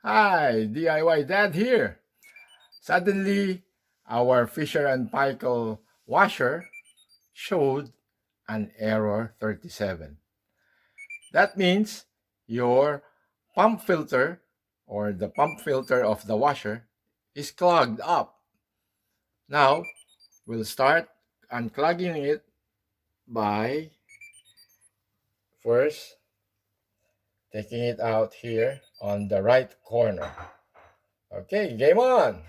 Hi, DIY Dad here. Suddenly, our Fisher and Paykel washer showed an error 37. That means your pump filter or the pump filter of the washer is clogged up. Now, we'll start unclogging it by first taking it out here on the right corner. Okay, game on!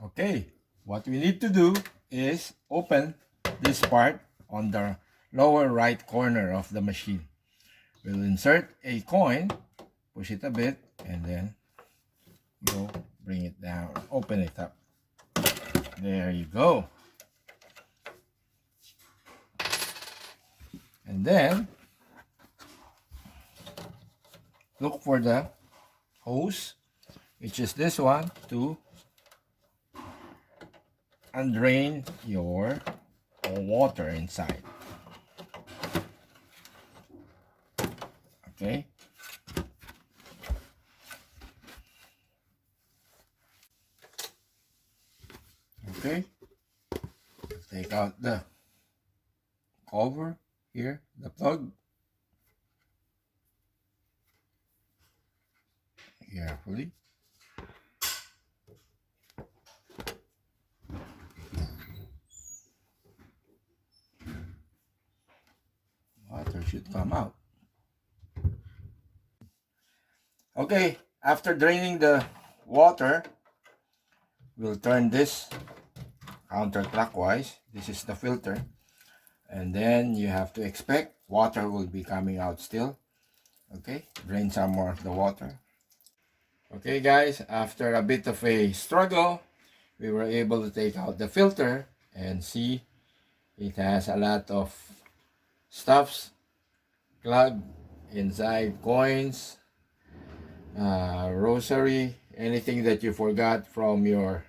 Okay, what we need to do is open this part on the lower right corner of the machine. We'll insert a coin, push it a bit, and then bring it down, open it up. There you go. And then look for the hose, which is this one, to undrain your water inside. Okay. Okay. Take out the cover here, the plug. Carefully. Water should come out. Okay, after draining the water, we'll turn this counterclockwise. This is the filter. And then you have to expect water will be coming out still. Okay, drain some more of the water. Okay guys, after a bit of a struggle, we were able to take out the filter and see it has a lot of stuffs plugged inside, coins, rosary, anything that you forgot from your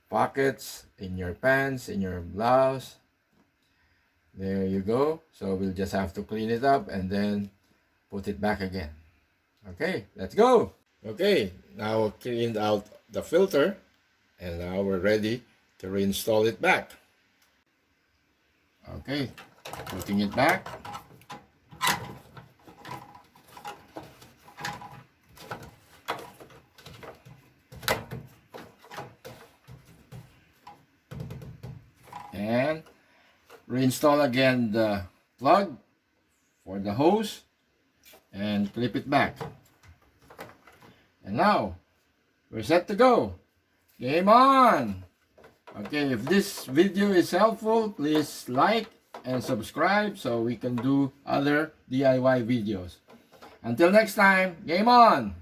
pockets, in your pants, in your blouse. There you go. So we'll just have to clean it up and then put it back again. Okay, let's go. Okay, now cleaned out the filter and now we're ready to reinstall it back. Okay, putting it back. And reinstall again the plug for the hose and clip it back. And now we're set to go. Game on! Okay, if this video is helpful, please like and subscribe so we can do other DIY videos. Until next time, game on!